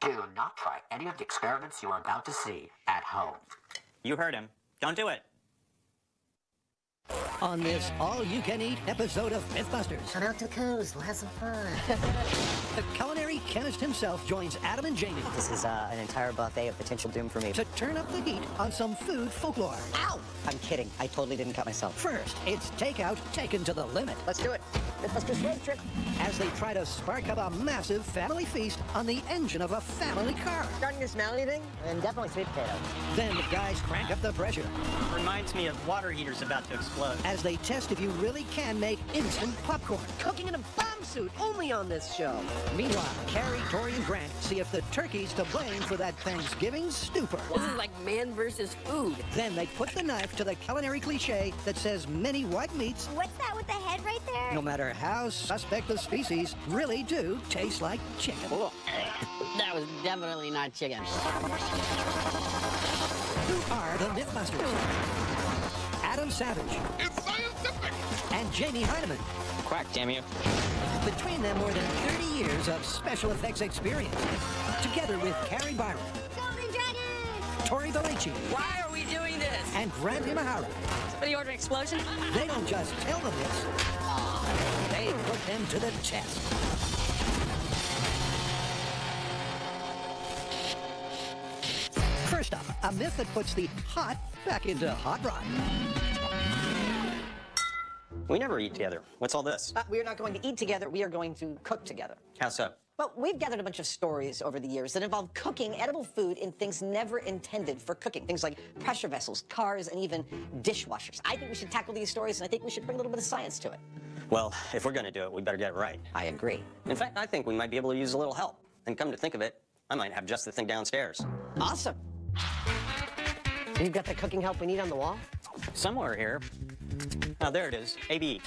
Do not try any of the experiments you are about to see at home. You heard him. Don't do it. On this all-you-can-eat episode of MythBusters, Come out to the coast, we'll have some fun. the culinary chemist himself joins Adam and Jamie This is an entire buffet of potential doom for me. to turn up the heat on some food folklore. Ow! I'm kidding. I totally didn't cut myself. First, it's takeout taken to the limit Let's do it. MythBusters road trip. as they try to spark up a massive family feast on the engine of a family car. Starting to smell anything? And definitely sweet potato. Then the guys crank up the pressure Reminds me of water heaters about to explode. as they test if you really can make instant popcorn. Cooking in a bomb suit, only on this show. Meanwhile, Carrie, Tori, and Grant see if the turkey's to blame for that Thanksgiving stupor. This is like man versus food. Then they put the knife to the culinary cliche that says many white meats, What's that with the head right there? no matter how suspect the species, really do taste like chicken. That was definitely not chicken. Who are the MythBusters? Adam Savage It's scientific! and Jamie Heineman. Quack, damn you. Between them, more than 30 years of special effects experience. Together with Carrie Byron, Golden Dragon! Tori Valechi, Why are we doing this? and Grant Imahara. Somebody order an explosion? They don't just tell them this, they put them to the test. First up, a myth that puts the hot back into hot rod. We never eat together. What's all this? We are not going to eat together. We are going to cook together. How so? Well, we've gathered a bunch of stories over the years that involve cooking edible food in things never intended for cooking. Things like pressure vessels, cars, and even dishwashers. I think we should tackle these stories, and I think we should bring a little bit of science to it. Well, if we're going to do it, we better get it right. I agree. In fact, I think we might be able to use a little help. And come to think of it, I might have just the thing downstairs. Awesome. You've got the cooking help we need on the wall? Somewhere here. Oh, there it is. AB.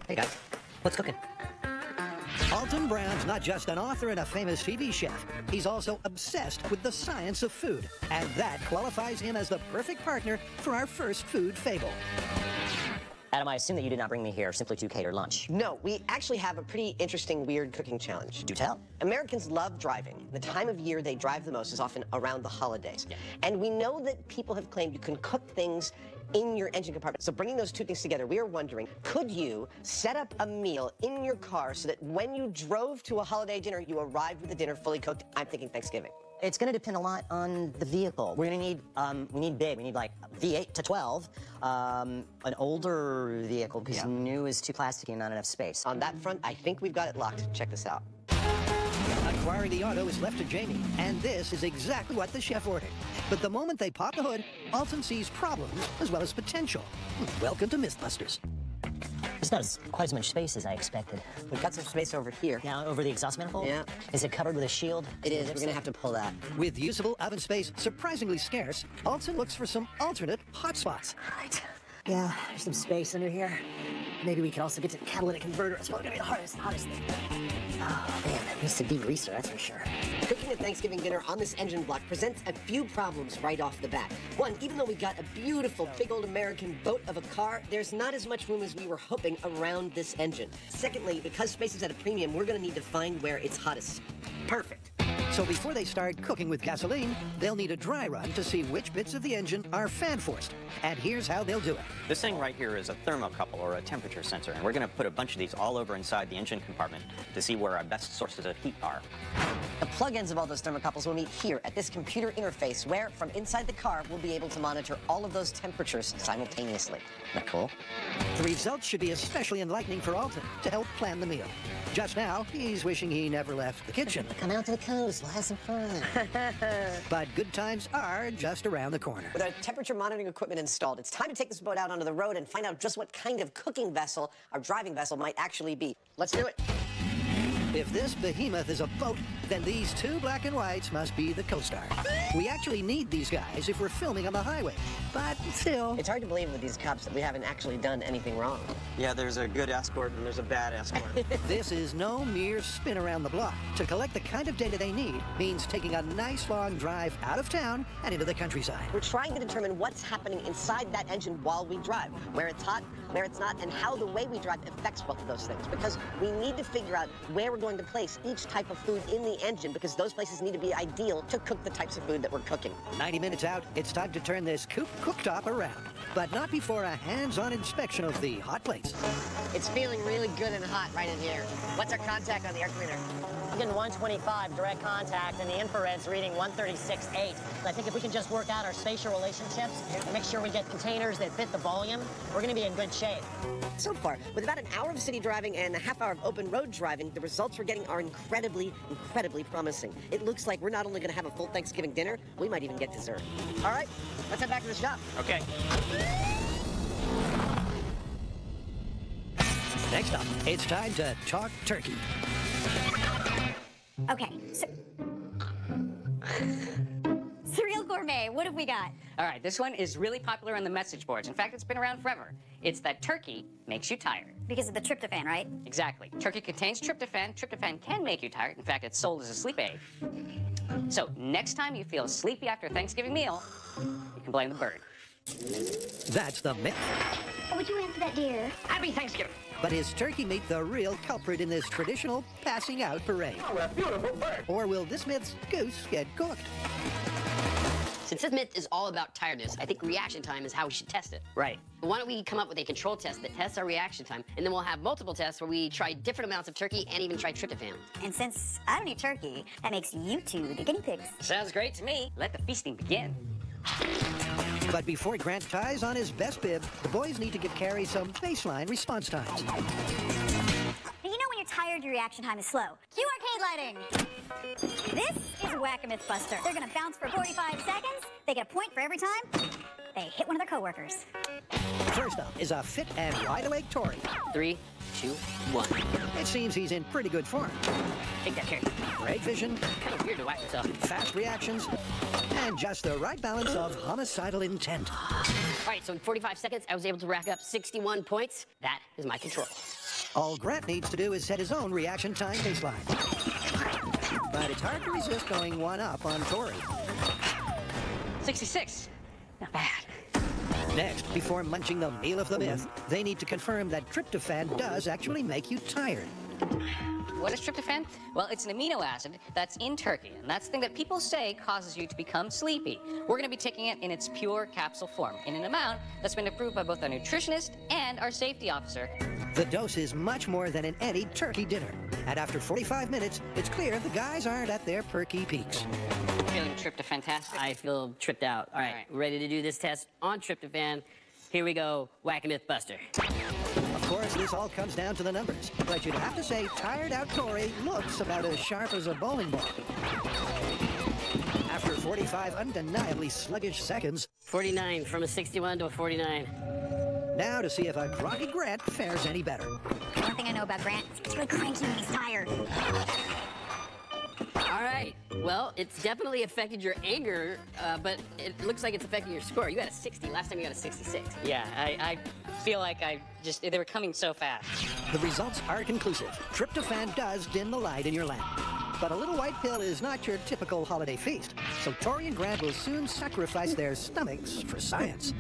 Hey, guys. What's cooking? Alton Brown's not just an author and a famous TV chef. He's also obsessed with the science of food. And that qualifies him as the perfect partner for our first food fable. Adam, I assume that you did not bring me here simply to cater lunch. No, we actually have a pretty interesting, weird cooking challenge. Do tell. Americans love driving. The time of year they drive the most is often around the holidays. Yeah. And we know that people have claimed you can cook things in your engine compartment. So bringing those two things together, we are wondering, could you set up a meal in your car so that when you drove to a holiday dinner, you arrived with the dinner fully cooked? I'm thinking Thanksgiving. It's going to depend a lot on the vehicle. We're going to need, we need big. We need like V8 to 12, an older vehicle because new is too plasticky and not enough space. On that front, I think we've got it locked. Check this out. Acquiring the auto is left to Jamie, and this is exactly what the chef ordered. But the moment they pop the hood, Alton sees problems as well as potential. Welcome to MythBusters. It's not quite as much space as I expected. We've got some space over here. Now, over the exhaust manifold? Yeah. Is it covered with a shield? It is. We're going to have to pull that. With usable oven space surprisingly scarce, Alton looks for some alternate hotspots. Right. Yeah, there's some space under here. Maybe we can also get to the catalytic converter. It's probably going to be the hottest thing. Oh, man, that needs to degreaser, that's for sure. Cooking a Thanksgiving dinner on this engine block presents a few problems right off the bat. One, even though we got a beautiful big old American boat of a car, there's not as much room as we were hoping around this engine. Secondly, because space is at a premium, we're going to need to find where it's hottest. Perfect. So before they start cooking with gasoline, they'll need a dry run to see which bits of the engine are fan-forced. And here's how they'll do it. This thing right here is a thermocouple or a temperature sensor, and we're going to put a bunch of these all over inside the engine compartment to see where our best sources of heat are. The plug-ins of all those thermocouples will meet here at this computer interface where, from inside the car, we'll be able to monitor all of those temperatures simultaneously. Isn't that cool? The results should be especially enlightening for Alton to help plan the meal. Just now, he's wishing he never left the kitchen. Come out to the coast, we'll have some fun. But good times are just around the corner. With our temperature monitoring equipment installed, it's time to take this boat out onto the road and find out just what kind of cooking vessel our driving vessel might actually be. Let's do it. If this behemoth is a boat, then these two black and whites must be the co-star. We actually need these guys if we're filming on the highway, but still. It's hard to believe with these cops that we haven't actually done anything wrong. Yeah, there's a good escort and there's a bad escort. This is no mere spin around the block. To collect the kind of data they need means taking a nice long drive out of town and into the countryside. We're trying to determine what's happening inside that engine while we drive, where it's hot, where it's not, and how the way we drive affects both of those things, because we need to figure out where we're going to place each type of food in the engine, because those places need to be ideal to cook the types of food that we're cooking. 90 minutes out, it's time to turn this coupe cooktop around, but not before a hands-on inspection of the hot plates. It's feeling really good and hot right in here. What's our contact on the air cleaner? I'm getting 125 direct contact, and the infrared's reading 136.8. I think if we can just work out our spatial relationships and make sure we get containers that fit the volume, we're going to be in good shape. So far, with about an hour of city driving and a half hour of open road driving, the results we're getting are incredibly, incredibly promising. It looks like we're not only going to have a full Thanksgiving dinner, we might even get dessert. All right, let's head back to the shop. Okay. Next up, it's time to talk turkey. Okay, so... Surreal Gourmet, what have we got? All right, this one is really popular on the message boards. In fact, it's been around forever. It's that turkey makes you tired. Because of the tryptophan, right? Exactly. Turkey contains tryptophan. Tryptophan can make you tired. In fact, it's sold as a sleep aid. So next time you feel sleepy after a Thanksgiving meal, you can blame the bird. That's the myth. What would you answer that, dear? Happy Thanksgiving. But is turkey meat the real culprit in this traditional passing out parade? Or will this myth's goose get cooked? Since this myth is all about tiredness, I think reaction time is how we should test it. Right. Why don't we come up with a control test that tests our reaction time, and then we'll have multiple tests where we try different amounts of turkey and even try tryptophan. And since I don't eat turkey, that makes you two the guinea pigs. Sounds great to me. Let the feasting begin. But before Grant ties on his best bib, the boys need to give Carrie some baseline response times. Now, you know when you're tired, your reaction time is slow. Cue arcade lighting. This is MythBusters. They're gonna bounce for 45 seconds. They get a point for every time they hit one of their coworkers. First up is a fit and wide-awake Tory. 3, 2, 1. It seems he's in pretty good form. Take that, Carrie. Great vision, Kind of weird to whack yourself. fast reactions, and just the right balance of homicidal intent. All right, so in 45 seconds, I was able to rack up 61 points. That is my control. All Grant needs to do is set his own reaction time baseline. But it's hard to resist going one up on Tory. 66. Not bad. Next, before munching the meal of the myth, they need to confirm that tryptophan does actually make you tired. What is tryptophan? Well, it's an amino acid that's in turkey, and that's the thing that people say causes you to become sleepy. We're going to be taking it in its pure capsule form, in an amount that's been approved by both our nutritionist and our safety officer. The dose is much more than in any turkey dinner. And after 45 minutes, it's clear the guys aren't at their perky peaks. Feeling tryptophantastic? I feel tripped out. All right, ready to do this test on tryptophan. Here we go, whack a MythBuster. Of course, this all comes down to the numbers. But you'd have to say tired out Tory looks about as sharp as a bowling ball. After 45 undeniably sluggish seconds, 49 from a 61 to a 49. now to see if a groggy Grant fares any better. One thing I know about Grant, he's really cranky when he's tired. All right, well, it's definitely affected your anger, but it looks like it's affecting your score. You got a 60. Last time you got a 66. Yeah, I feel like they were coming so fast. The results are conclusive. Tryptophan does dim the light in your lamp. But a little white pill is not your typical holiday feast. So Tory and Grant will soon sacrifice their stomachs for science.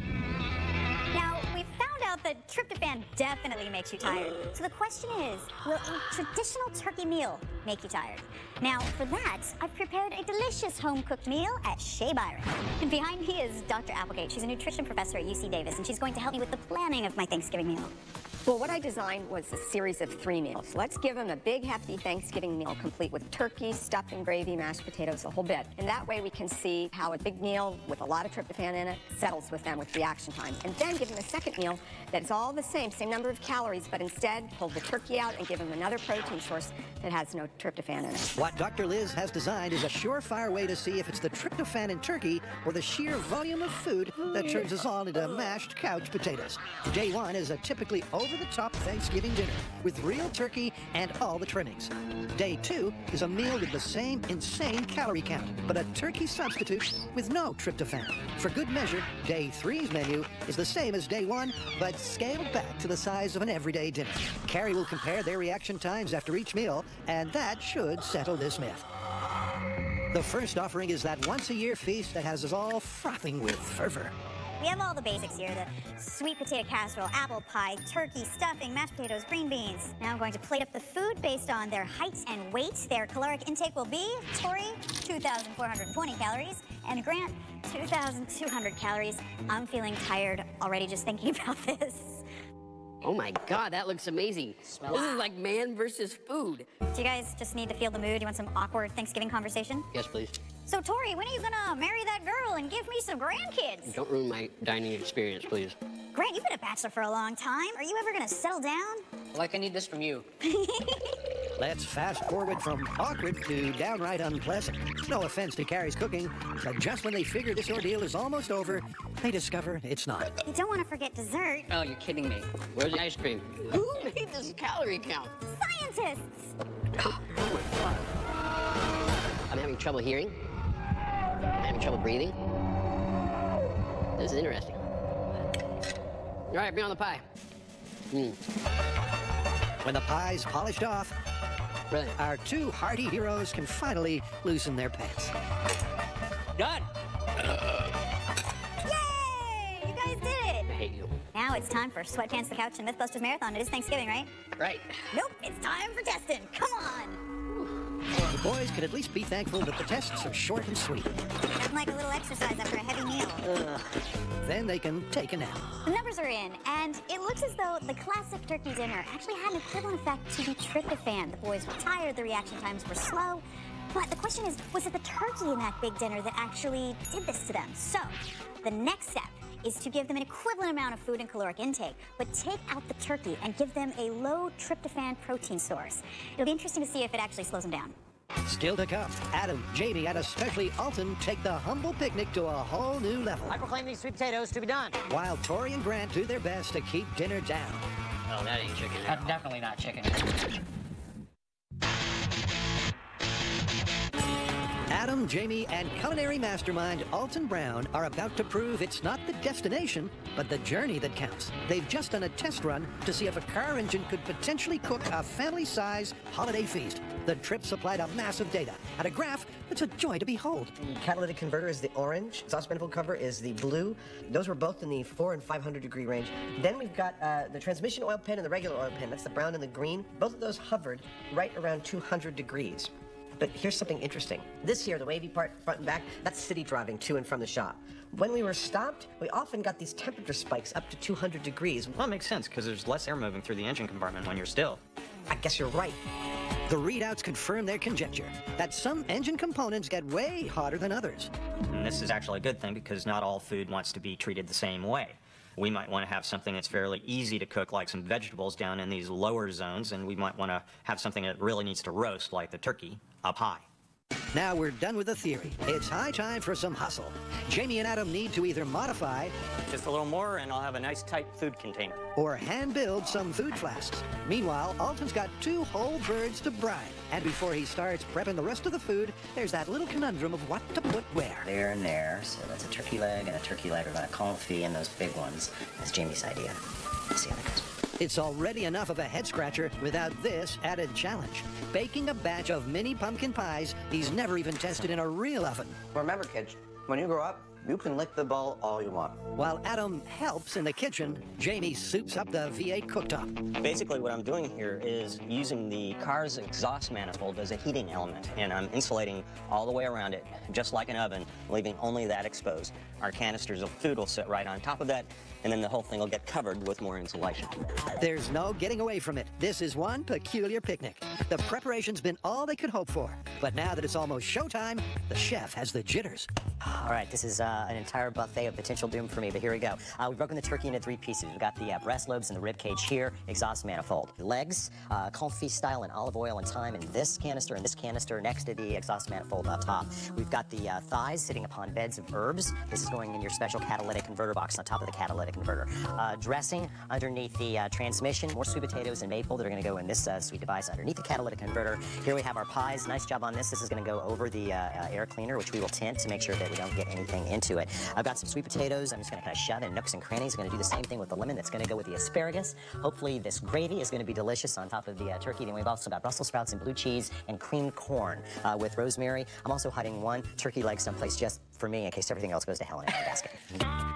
Now, we found out that tryptophan definitely makes you tired. So the question is, will a traditional turkey meal make you tired? Now, for that, I've prepared a delicious home-cooked meal at Shea Byron. And behind me is Dr. Applegate. She's a nutrition professor at UC Davis, and she's going to help me with the planning of my Thanksgiving meal. Well, what I designed was a series of 3 meals. Let's give them a big, hefty Thanksgiving meal, complete with turkey, stuffing, gravy, mashed potatoes, the whole bit. And that way we can see how a big meal with a lot of tryptophan in it settles with them with reaction times. And then give them a second meal that's all the same number of calories, but instead pull the turkey out and give them another protein source that has no tryptophan in it. What Dr. Liz has designed is a surefire way to see if it's the tryptophan in turkey or the sheer volume of food that turns us all into mashed couch potatoes. Day one is a typically over over-the-top Thanksgiving dinner with real turkey and all the trimmings. Day 2 is a meal with the same insane calorie count, but a turkey substitute with no tryptophan. For good measure, Day 3's menu is the same as Day 1, but scaled back to the size of an everyday dinner. Carrie will compare their reaction times after each meal, and that should settle this myth. The first offering is that once-a-year feast that has us all frothing with fervor. We have all the basics here, the sweet potato casserole, apple pie, turkey, stuffing, mashed potatoes, green beans. Now I'm going to plate up the food based on their height and weight. Their caloric intake will be, Tori, 2,420 calories, and Grant, 2,200 calories. I'm feeling tired already just thinking about this. Oh my God, that looks amazing. This is like man versus food. Do you guys just need to feel the mood? You want some awkward Thanksgiving conversation? Yes, please. So, Tori, when are you gonna marry that girl and give me some grandkids? Don't ruin my dining experience, please. Grant, you've been a bachelor for a long time. Are you ever gonna settle down? Like I need this from you. Let's fast forward from awkward to downright unpleasant. No offense to Carrie's cooking, but just when they figure this ordeal is almost over, they discover it's not. You don't want to forget dessert. Oh, you're kidding me. Where's the ice cream? Who made this calorie count? Scientists! Oh my God. I'm having trouble hearing. I'm having trouble breathing. This is interesting. All right, bring on the pie. When the pie's polished off, Brilliant. our two hearty heroes can finally loosen their pants. Done. Yay! You guys did it! I hate you. Now it's time for Sweatpants, the Couch, and MythBusters Marathon. It is Thanksgiving, right? Right. Nope, it's time for testing. Come on! The boys could at least be thankful that the tests are short and sweet. Nothing like a little exercise after a heavy meal. Then they can take a nap. The numbers are in, and it looks as though the classic turkey dinner actually had an equivalent effect to the tryptophan. The boys were tired, the reaction times were slow. But the question is, was it the turkey in that big dinner that actually did this to them? So, the next step is to give them an equivalent amount of food and caloric intake, but take out the turkey and give them a low tryptophan protein source. It'll be interesting to see if it actually slows them down. Still to come, Adam, Jamie, and especially Alton take the humble picnic to a whole new level. I proclaim these sweet potatoes to be done. While Tori and Grant do their best to keep dinner down. Oh, that ain't chicken. That's definitely not chicken. Adam, Jamie, and culinary mastermind Alton Brown are about to prove it's not the destination, but the journey that counts. They've just done a test run to see if a car engine could potentially cook a family-size holiday feast. The trip supplied a massive data and a graph that's a joy to behold. The catalytic converter is the orange. Exhaust manifold cover is the blue. Those were both in the 400 and 500 degree range. Then we've got the transmission oil pan and the regular oil pan. That's the brown and the green. Both of those hovered right around 200 degrees. But here's something interesting. This here, the wavy part, front and back, that's city driving to and from the shop. When we were stopped, we often got these temperature spikes up to 200 degrees. Well, it makes sense, because there's less air moving through the engine compartment when you're still. I guess you're right. The readouts confirm their conjecture that some engine components get way hotter than others. And this is actually a good thing, because not all food wants to be treated the same way. We might want to have something that's fairly easy to cook, like some vegetables down in these lower zones, and we might want to have something that really needs to roast, like the turkey, up high. Now we're done with the theory. It's high time for some hustle. Jamie and Adam need to either modify Just a little more, and I'll have a nice, tight food container. or hand-build some food flasks. Meanwhile, Alton's got 2 whole birds to brine. And before he starts prepping the rest of the food, there's that little conundrum of what to put where. There and there, so that's a turkey leg and a turkey leg. We're gonna confit and those big ones. That's Jamie's idea. Let's see how that goes. It's already enough of a head-scratcher without this added challenge. Baking a batch of mini pumpkin pies he's never even tested in a real oven. Remember, kids, when you grow up, you can lick the bowl all you want. While Adam helps in the kitchen, Jamie soups up the V8 cooktop. Basically, what I'm doing here is using the car's exhaust manifold as a heating element, and I'm insulating all the way around it, just like an oven, leaving only that exposed. Our canisters of food will sit right on top of that, and then the whole thing will get covered with more insulation. There's no getting away from it. This is one peculiar picnic. The preparation's been all they could hope for. But now that it's almost showtime, the chef has the jitters. All right, this is an entire buffet of potential doom for me, but here we go. We've broken the turkey into 3 pieces. We've got the breast lobes and the rib cage here, exhaust manifold. Legs, confit style in olive oil and thyme in this canister and this canister next to the exhaust manifold up top. We've got the thighs sitting upon beds of herbs. This is going in your special catalytic converter box on top of the catalytic converter. Dressing underneath the transmission, more sweet potatoes and maple that are going to go in this sweet device underneath the catalytic converter. Here we have our pies. Nice job on this. This is going to go over the air cleaner, which we will tint to make sure that we don't get anything into it. I've got some sweet potatoes. I'm just going to kind of shove in nooks and crannies. I'm going to do the same thing with the lemon. That's going to go with the asparagus. Hopefully this gravy is going to be delicious on top of the turkey. Then we've also got Brussels sprouts and blue cheese and creamed corn with rosemary. I'm also hiding 1 turkey leg someplace just for me in case everything else goes to hell in a basket.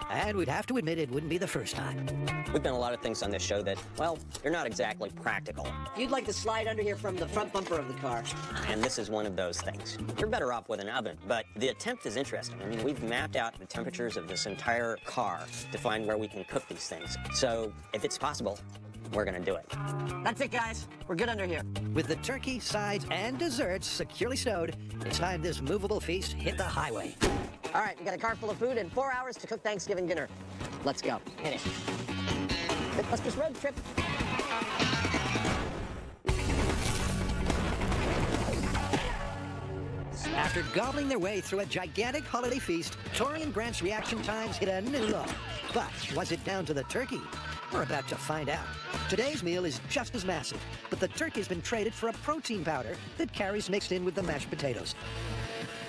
And we'd have to admit it wouldn't be the first time. We've done a lot of things on this show that, well, they're not exactly practical. You'd like to slide under here from the front bumper of the car. And this is one of those things. You're better off with an oven, but the attempt is interesting. I mean, we've mapped out the temperatures of this entire car to find where we can cook these things. So if it's possible, we're gonna do it. That's it, guys. We're good under here. With the turkey, sides, and desserts securely stowed, it's time this movable feast hit the highway. All right, we got a car full of food and 4 hours to cook Thanksgiving dinner. Let's go. Hit it. MythBusters road trip. After gobbling their way through a gigantic holiday feast, Tori and Grant's reaction times hit a new low. But was it down to the turkey? We're about to find out. Today's meal is just as massive, but the turkey's been traded for a protein powder that carries mixed in with the mashed potatoes.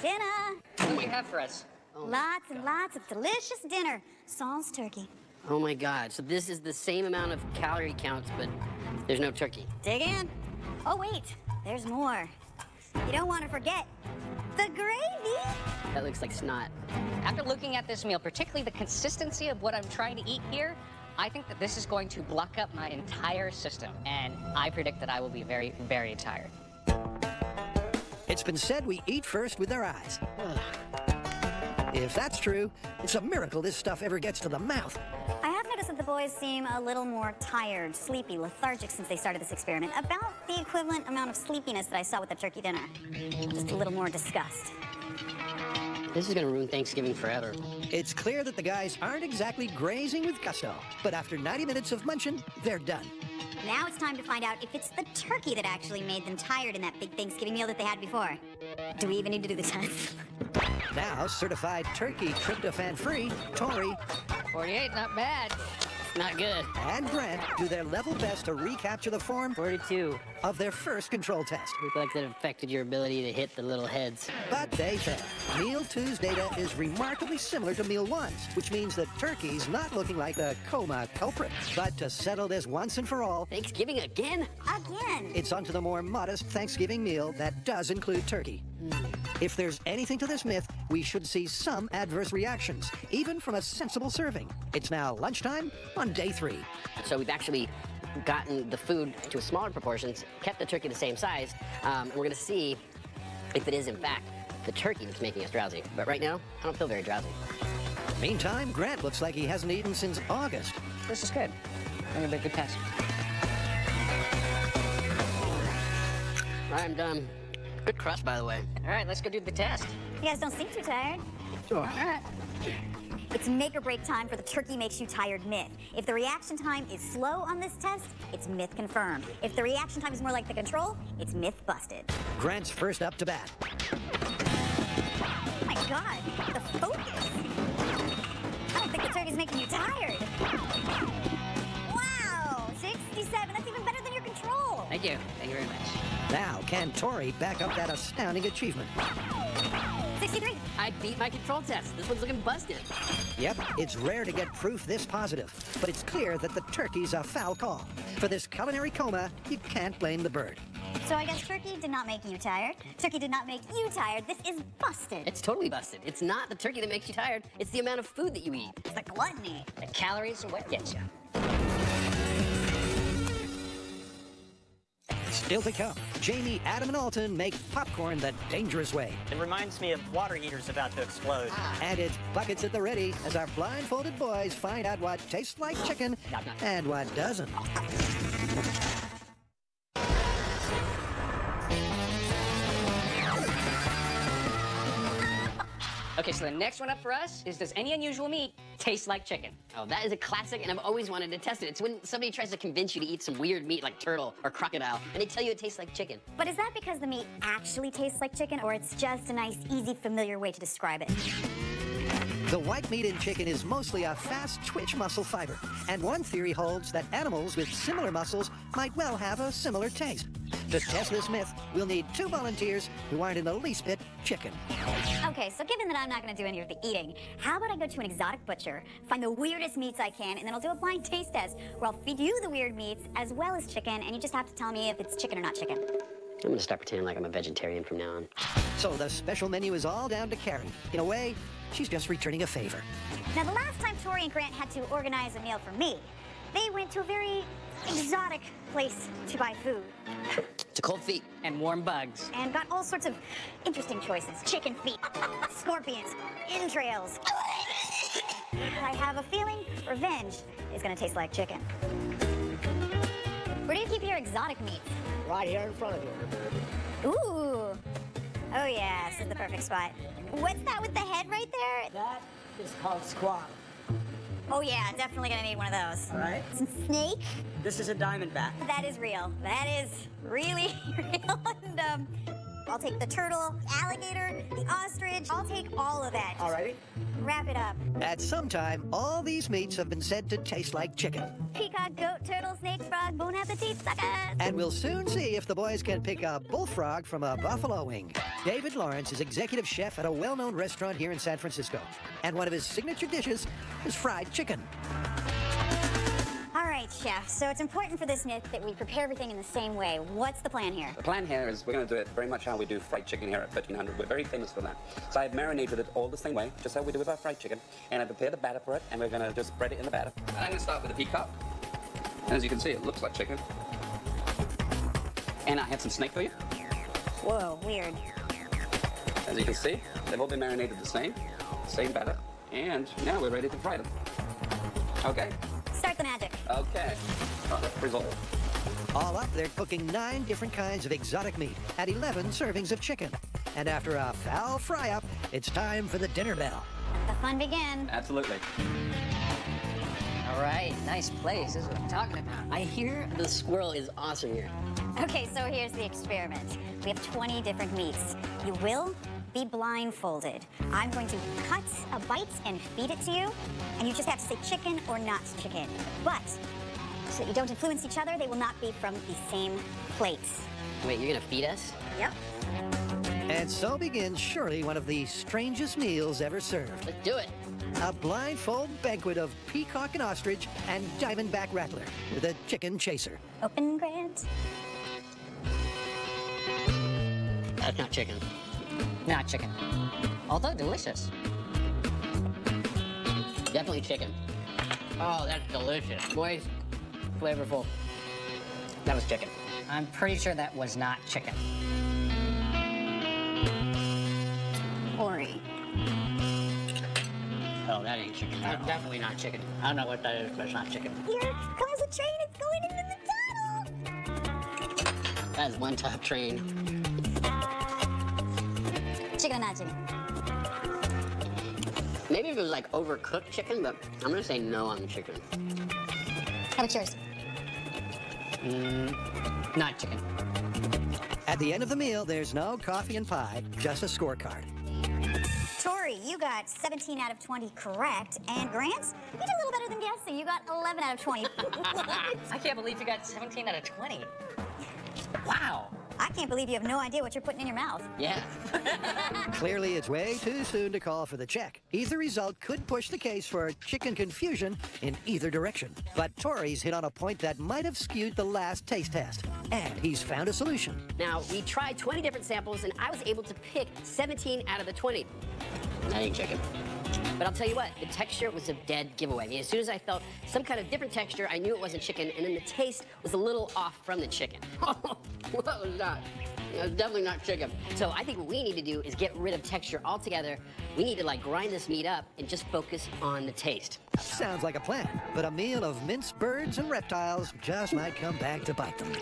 Dinner! What do you have for us? Lots and lots of delicious dinner. Saul's turkey. Oh my God, so this is the same amount of calorie counts, but there's no turkey. Dig in. Oh, wait, there's more. You don't want to forget the gravy. That looks like snot. After looking at this meal, particularly the consistency of what I'm trying to eat here, I think that this is going to block up my entire system, and I predict that I will be very, very tired. It's been said we eat first with our eyes. If that's true, it's a miracle this stuff ever gets to the mouth. I have noticed that the boys seem a little more tired, sleepy, lethargic since they started this experiment. About the equivalent amount of sleepiness that I saw with the turkey dinner. Just a little more disgust. This is gonna ruin Thanksgiving forever. It's clear that the guys aren't exactly grazing with gusto, but after 90 minutes of munching, they're done. Now it's time to find out if it's the turkey that actually made them tired in that big Thanksgiving meal that they had before. Do we even need to do the test? Now, certified turkey tryptophan-free, Tori 48, not bad. Not good. and Grant do their level best to recapture the form 42. of their first control test. Looked like that affected your ability to hit the little heads. But they fail. Meal 2's data is remarkably similar to Meal 1's, which means that turkey's not looking like the coma culprit. But to settle this once and for all, Thanksgiving again? Again! it's onto the more modest Thanksgiving meal that does include turkey. If there's anything to this myth, we should see some adverse reactions, even from a sensible serving. It's now lunchtime on day 3. So we've actually gotten the food to smaller proportions, kept the turkey the same size, and we're gonna see if it is in fact the turkey that's making us drowsy. But right now, I don't feel very drowsy. Meantime, Grant looks like he hasn't eaten since August. This is good. I'm gonna be a good test. All right, I'm done. Good crust, by the way. All right, let's go do the test. You guys don't seem too tired. Sure. All right. It's make or break time for the turkey makes you tired myth. If the reaction time is slow on this test, it's myth confirmed. If the reaction time is more like the control, it's myth busted. Grant's first up to bat. Oh my God, the focus. I don't think the turkey's making you tired. Wow, 67, that's even better than your control. Thank you. Thank you very much. Now, can Tori back up that astounding achievement? 63. I beat my control test. This one's looking busted. Yep, it's rare to get proof this positive, but it's clear that the turkey's a foul call. For this culinary coma, you can't blame the bird. So I guess turkey did not make you tired. Turkey did not make you tired. This is busted. It's totally busted. It's not the turkey that makes you tired. It's the amount of food that you eat. It's the gluttony. The calories are what gets you. Still to come, Jamie, Adam, and Alton make popcorn the dangerous way. It reminds me of water heaters about to explode. And it's buckets at the ready as our blindfolded boys find out what tastes like chicken and what doesn't. Okay, so the next one up for us is, does any unusual meat taste like chicken? Oh, that is a classic, and I've always wanted to test it. It's when somebody tries to convince you to eat some weird meat like turtle or crocodile, and they tell you it tastes like chicken. But is that because the meat actually tastes like chicken, or it's just a nice, easy, familiar way to describe it? The white meat in chicken is mostly a fast twitch muscle fiber, and one theory holds that animals with similar muscles might well have a similar taste. To test this myth, we'll need 2 volunteers who aren't in the least bit chicken. Okay, so given that I'm not going to do any of the eating, how about I go to an exotic butcher, find the weirdest meats I can, and then I'll do a blind taste test where I'll feed you the weird meats as well as chicken, and you just have to tell me if it's chicken or not chicken. I'm gonna start pretending like I'm a vegetarian from now on. So the special menu is all down to Carrie. In a way, she's just returning a favor. Now, the last time Tori and Grant had to organize a meal for me, they went to a very exotic place to buy food. To cold feet. And warm bugs. And got all sorts of interesting choices. Chicken feet, scorpions, entrails. I have a feeling revenge is gonna taste like chicken. Where do you keep your exotic meats? Right here in front of you. Ooh. Oh yeah, this is the perfect spot. What's that with the head right there? That is called squab. Oh yeah, definitely gonna need one of those. All right. Some snake. This is a diamondback. That is real. That is really real. And I'll take the turtle, alligator, the ostrich. I'll take all of that. All righty. Wrap it up. At some time, all these meats have been said to taste like chicken. Peacock, goat, turtle, snake, frog, bon appetit, suckers. And we'll soon see if the boys can pick a bullfrog from a buffalo wing. David Lawrence is executive chef at a well-known restaurant here in San Francisco. And one of his signature dishes is fried chicken. All right, chef. So it's important for this myth that we prepare everything in the same way. What's the plan here? The plan here is we're going to do it very much how we do fried chicken here at 1300. We're very famous for that. So I've marinated it all the same way, just how we do with our fried chicken. And I've prepared the batter for it, and we're going to just spread it in the batter. And I'm going to start with the peacock. As you can see, it looks like chicken. And I have some snake for you. Whoa, weird. As you can see, they've all been marinated the same batter. And now we're ready to fry them. Okay? Start the magic. Okay. Result. All up, they're cooking 9 different kinds of exotic meat at 11 servings of chicken. And after a foul fry-up, it's time for the dinner bell. Let the fun begin. Absolutely. All right, nice place. This is what I'm talking about. I hear the squirrel is awesome here. Okay, so here's the experiment. We have 20 different meats. You will be blindfolded. I'm going to cut a bite and feed it to you, and you just have to say chicken or not chicken. But, so that you don't influence each other, they will not be from the same plate. Wait, you're gonna feed us? Yep. And so begins surely one of the strangest meals ever served. Let's do it. A blindfold banquet of peacock and ostrich and diamondback rattler with a chicken chaser. Open, Grant. That's not chicken. Not chicken. Although delicious. Definitely chicken. Oh, that's delicious. Moist, flavorful. That was chicken. I'm pretty sure that was not chicken. Ori. Oh, that ain't chicken. That's definitely not chicken. I don't know what that is, but it's not chicken. Here comes a train. It's going into the tunnel. That is one top train. Chicken or not chicken? Maybe if it was like overcooked chicken, but I'm gonna say no on the chicken. How about yours? Not chicken. At the end of the meal, there's no coffee and pie, just a scorecard. Tori, you got 17 out of 20 correct. And Grant, you did a little better than guessing. You got 11 out of 20. What? I can't believe you got 17 out of 20. Wow. I can't believe you have no idea what you're putting in your mouth. Yeah. Clearly, it's way too soon to call for the check. Either result could push the case for chicken confusion in either direction. But Tori's hit on a point that might have skewed the last taste test. And he's found a solution. Now, we tried 20 different samples, and I was able to pick 17 out of the 20. That ain't chicken. But I'll tell you what, the texture was a dead giveaway. I mean, as soon as I felt some kind of different texture, I knew it wasn't chicken, and then the taste was a little off from the chicken. What was that? It was definitely not chicken. So I think what we need to do is get rid of texture altogether. We need to like grind this meat up and just focus on the taste. Sounds like a plan, but a meal of minced birds and reptiles just might come back to bite them.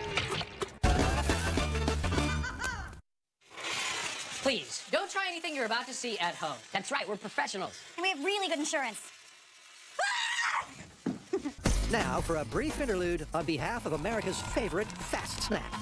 Please, don't try try anything you're about to see at home. That's right, we're professionals. And we have really good insurance. Now for a brief interlude on behalf of America's favorite fast snack.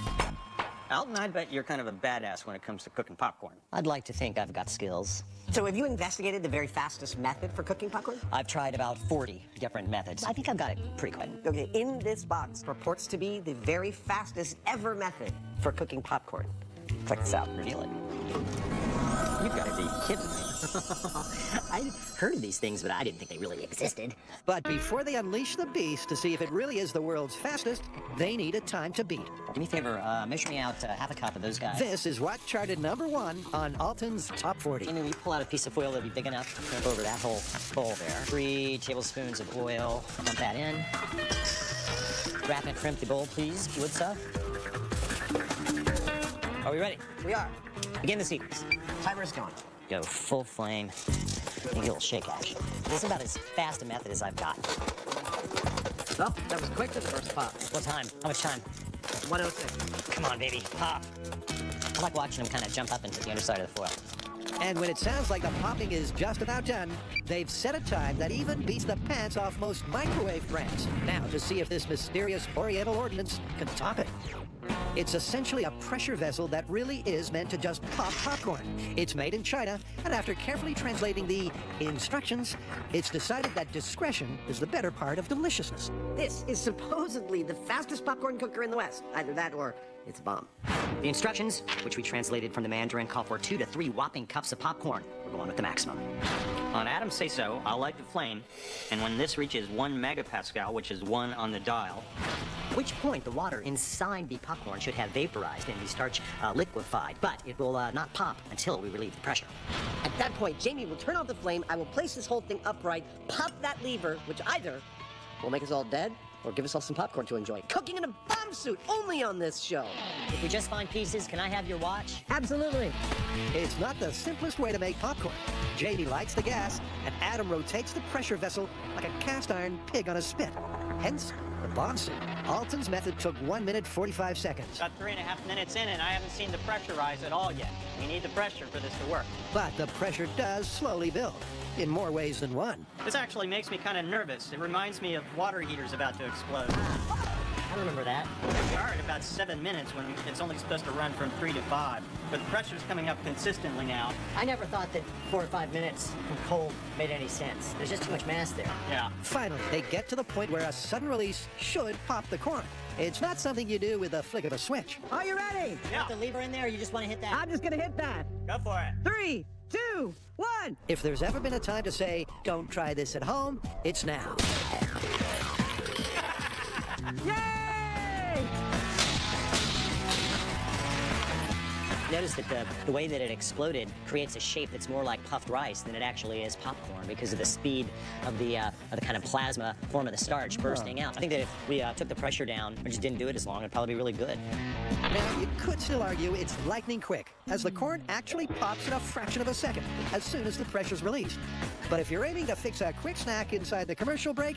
Alton, I bet you're kind of a badass when it comes to cooking popcorn. I'd like to think I've got skills. So have you investigated the very fastest method for cooking popcorn? I've tried about 40 different methods. I think I've got it pretty quick. Okay, in this box purports to be the very fastest ever method for cooking popcorn. Check this out. Reveal it. You've got to be kidding me. I'd heard of these things, but I didn't think they really existed. But before they unleash the beast to see if it really is the world's fastest, they need a time to beat. Do me a favor, measure me out half a cup of those guys. This is what charted #1 on Alton's Top 40. And then we pull out a piece of foil that'll be big enough to crimp over that whole bowl there. 3 tablespoons of oil. Dump that in. Wrap and crimp the bowl, please, if you would, sir. Are we ready? We are. Begin the sequence. Timer's going. Go full flame. Maybe a little shake action. This is about as fast a method as I've got. Oh, that was quick, the first pop. What time? How much time? 106. Come on, baby. Pop. I like watching them kind of jump up into the underside of the foil. And when it sounds like the popping is just about done, they've set a time that even beats the pants off most microwave brands. Now to see if this mysterious Oriental ordinance can top it. It's essentially a pressure vessel that really is meant to just pop popcorn. It's made in China, and after carefully translating the instructions, it's decided that discretion is the better part of deliciousness. This is supposedly the fastest popcorn cooker in the West. Either that or it's a bomb. The instructions, which we translated from the Mandarin, call for 2 to 3 whopping cups of popcorn. We're going with the maximum. On Adam's say-so, I'll light the flame, and when this reaches 1 megapascal, which is 1 on the dial, At which point the water inside the popcorn should have vaporized and the starch liquefied, but it will not pop until we relieve the pressure. At that point, Jamie will turn off the flame, I will place this whole thing upright, pop that lever, which either will make us all dead or give us all some popcorn to enjoy. Cooking in a bomb suit, only on this show. If we just find pieces, can I have your watch? Absolutely. It's not the simplest way to make popcorn. Jamie lights the gas, and Adam rotates the pressure vessel like a cast iron pig on a spit. Hence, the bomb suit. Alton's method took 1 minute 45 seconds. got 3.5 minutes in, and I haven't seen the pressure rise at all yet. We need the pressure for this to work. But the pressure does slowly build, in more ways than one. This actually makes me kind of nervous. It reminds me of water heaters about to explode. I remember that. They start at about 7 minutes when it's only supposed to run from 3 to 5. But the pressure's coming up consistently now. I never thought that 4 or 5 minutes from cold made any sense. There's just too much mass there. Yeah. Finally, they get to the point where a sudden release should pop the corn. It's not something you do with a flick of a switch. Are you ready? Yeah. The lever in there, or you just want to hit that? I'm just gonna hit that. Go for it. 3, 2, 1. If there's ever been a time to say, don't try this at home, it's now. Yay! Notice that the way that it exploded creates a shape that's more like puffed rice than it actually is popcorn because of the speed of the kind of plasma form of the starch bursting out. I think that if we took the pressure down or just didn't do it as long, it'd probably be really good. Now, you could still argue it's lightning quick, as the corn actually pops in a fraction of a second as soon as the pressure's released. But if you're aiming to fix a quick snack inside the commercial break,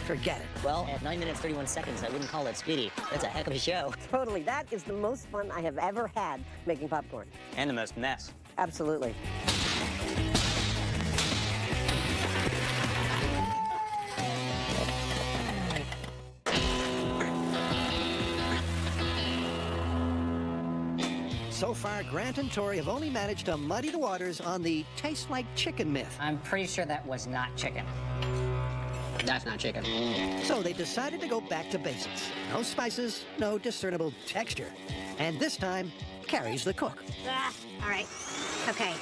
forget it. Well, at 9 minutes 31 seconds, I wouldn't call it speedy. That's a heck of a show. Totally. That is the most fun I have ever had making popcorn. And the most mess. Absolutely. So far, Grant and Tori have only managed to muddy the waters on the taste like chicken myth. I'm pretty sure that was not chicken. That's not chicken. So they decided to go back to basics. No spices, no discernible texture. And this time, Carrie's the cook. All right. Okay.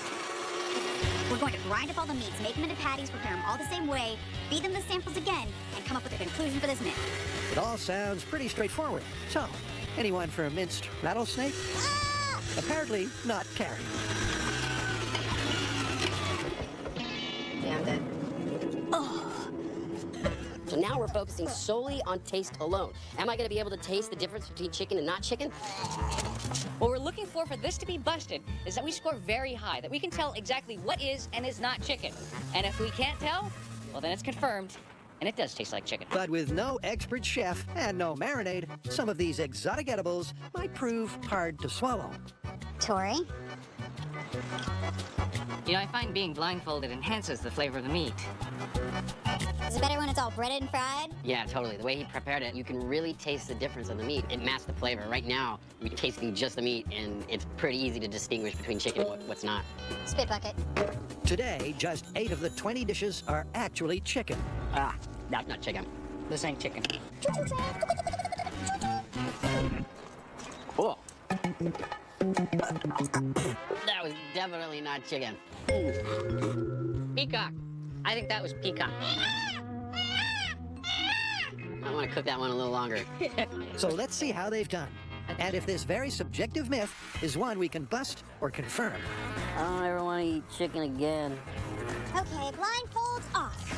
We're going to grind up all the meats, make them into patties, prepare them all the same way, feed them the samples again, and come up with a conclusion for this myth. It all sounds pretty straightforward. So, anyone for a minced rattlesnake? Apparently not Carrie. Yeah, I'm dead. So now we're focusing solely on taste alone. Am I going to be able to taste the difference between chicken and not chicken? What we're looking for this to be busted is that we score very high, that we can tell exactly what is and is not chicken. And if we can't tell, well, then it's confirmed, and it does taste like chicken. But with no expert chef and no marinade, some of these exotic edibles might prove hard to swallow. Tori, You know, I find being blindfolded enhances the flavor of the meat. Is it better when it's all breaded and fried? Yeah, totally. The way he prepared it, you can really taste the difference of the meat. It masks the flavor. Right now, you're tasting just the meat, and it's pretty easy to distinguish between chicken and what's not. Spit bucket. Today, just 8 of the 20 dishes are actually chicken. Ah, that's not chicken. This ain't chicken. Oh. That was definitely not chicken. Peacock. I think that was peacock. I want to cook that one a little longer. So let's see how they've done. And if this very subjective myth is one we can bust or confirm. I don't ever want to eat chicken again. Okay, blindfolds off.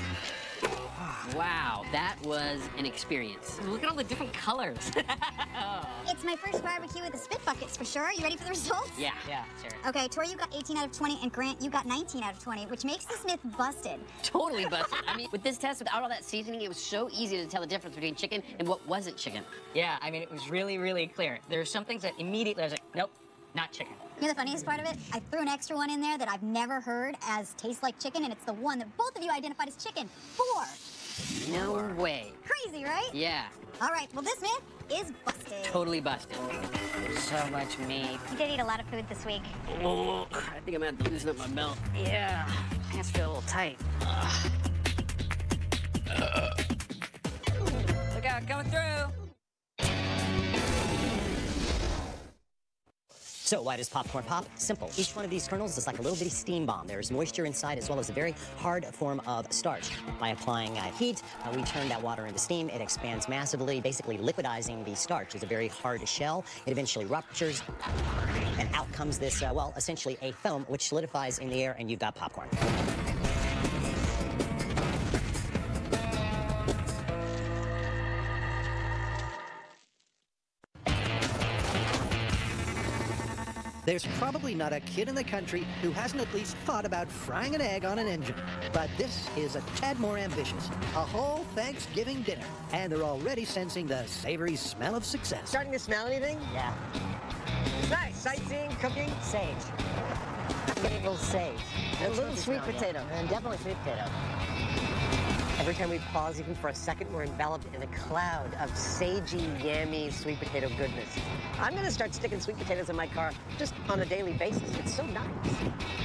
Wow, that was an experience. Look at all the different colors. It's my first barbecue with the spit buckets for sure. You ready for the results? Yeah. Sure. Okay, Tori, you got 18 out of 20, and Grant, you got 19 out of 20, which makes this myth busted. Totally busted. I mean, with this test, without all that seasoning, it was so easy to tell the difference between chicken and what wasn't chicken. Yeah, I mean, it was really, really clear. There are some things that immediately I was like, nope, not chicken. You know the funniest part of it? I threw an extra one in there that I've never heard as tastes like chicken, and it's the one that both of you identified as chicken. 4. No way. Crazy, right? Yeah. All right, well, this myth is busted. Totally busted. So much meat. You did eat a lot of food this week. Oh, I think I'm gonna have to loosen up my belt. Yeah, pants feel a little tight. Look out, coming through. So why does popcorn pop? Simple. Each one of these kernels is like a little bitty steam bomb. There's moisture inside as well as a very hard form of starch. By applying heat, we turn that water into steam. It expands massively, basically liquidizing the starch. It's a very hard shell. It eventually ruptures, and out comes this, well, essentially a foam, which solidifies in the air, and you've got popcorn. There's probably not a kid in the country who hasn't at least thought about frying an egg on an engine. But this is a tad more ambitious. A whole Thanksgiving dinner. And they're already sensing the savory smell of success. Starting to smell anything? Yeah. Nice. Sightseeing, cooking. Sage. A little sage. A little sweet potato. And definitely sweet potato. Every time we pause, even for a second, we're enveloped in a cloud of sagey, yammy sweet potato goodness. I'm going to start sticking sweet potatoes in my car just on a daily basis. It's so nice.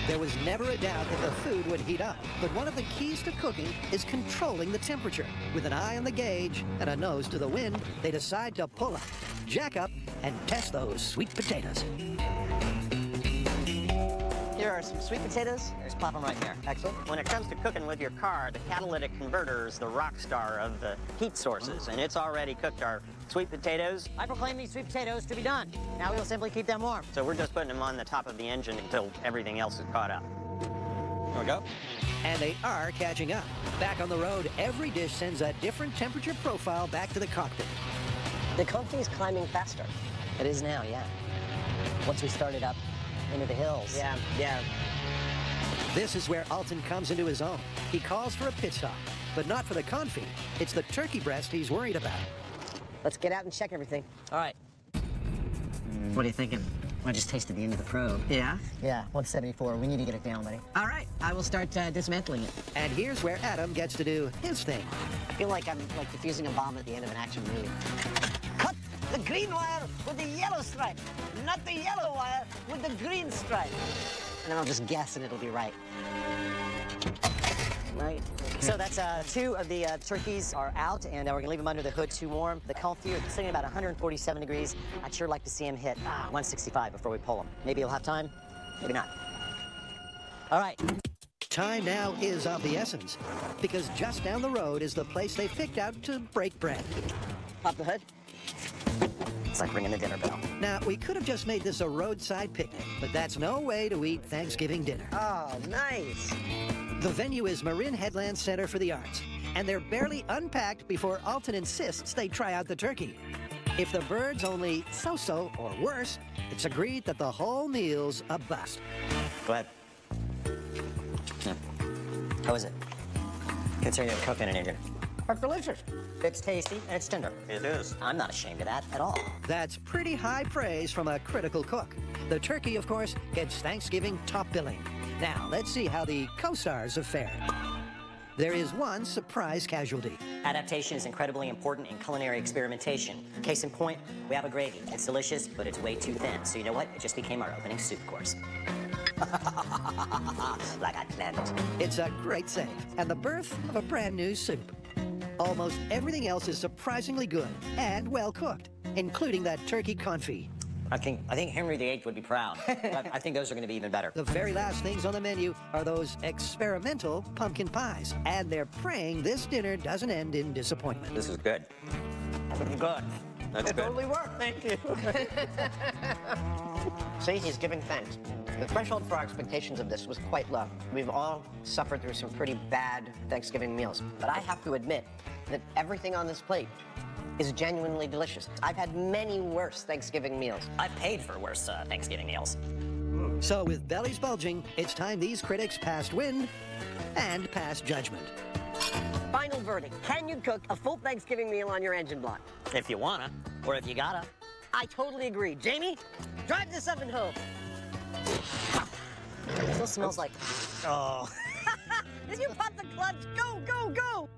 There was never a doubt that the food would heat up, but one of the keys to cooking is controlling the temperature. With an eye on the gauge and a nose to the wind, they decide to pull up, jack up, and test those sweet potatoes. Here are some sweet potatoes. There's pop them right there. Excellent. When it comes to cooking with your car, the catalytic converter is the rock star of the heat sources, and it's already cooked our sweet potatoes. I proclaim these sweet potatoes to be done. Now we will simply keep them warm. So we're just putting them on the top of the engine until everything else is caught up. There we go. And they are catching up. Back on the road, every dish sends a different temperature profile back to the cockpit. The confit is climbing faster. It is now, yeah. Once we started up into the hills. Yeah. This is where Alton comes into his own. He calls for a pit stop, but not for the confit. It's the turkey breast he's worried about. Let's get out and check everything. All right. What are you thinking? I just tasted the end of the probe. Yeah? Yeah, 174. We need to get it down, buddy. All right. I will start dismantling it. And here's where Adam gets to do his thing. I feel like I'm defusing a bomb at the end of an action movie. Cut the green wire with the yellow stripe, not the yellow wire with the green stripe. And then I'll just guess and it'll be right. Right. So that's 2 of the turkeys are out, and we're gonna leave them under the hood too warm. The confit is sitting at about 147 degrees. I'd sure like to see him hit 165 before we pull him. Maybe he'll have time, maybe not. All right. Time now is of the essence, because just down the road is the place they picked out to break bread. Pop the hood. It's like ringing the dinner bell. Now, we could have just made this a roadside picnic, but that's no way to eat Thanksgiving dinner. Oh, nice. The venue is Marin Headland Center for the Arts, and they're barely unpacked before Alton insists they try out the turkey. If the bird's only so-so or worse, it's agreed that the whole meal's a bust. Go ahead. Yeah. How is it? Considering you're cooking an engine. That's delicious. It's tasty and it's tender. It is. I'm not ashamed of that at all. That's pretty high praise from a critical cook. The turkey, of course, gets Thanksgiving top billing. Now, let's see how the co-stars have fared. There is one surprise casualty. Adaptation is incredibly important in culinary experimentation. Case in point, we have a gravy. It's delicious, but it's way too thin. So you know what? It just became our opening soup course. Like I planned it. It's a great save, and the birth of a brand new soup. Almost everything else is surprisingly good and well cooked, including that turkey confit. I think Henry VIII would be proud. But I think those are going to be even better. The very last things on the menu are those experimental pumpkin pies, and they're praying this dinner doesn't end in disappointment. This is good. Good. That's It good. totally worked. Thank you. See, he's giving thanks. The threshold for our expectations of this was quite low. We've all suffered through some pretty bad Thanksgiving meals, but I have to admit that everything on this plate is genuinely delicious. I've had many worse Thanksgiving meals. I've paid for worse Thanksgiving meals. So with bellies bulging, it's time these critics passed wind and passed judgment. Final verdict. Can you cook a full Thanksgiving meal on your engine block? If you wanna, or if you gotta. I totally agree. Jamie, drive this oven home. It still smells like... Oh. Did you pop the clutch? Go, go, go!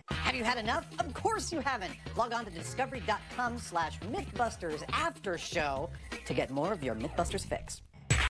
Have you had enough? Of course you haven't. Log on to discovery.com/MythBusters after show to get more of your MythBusters fix.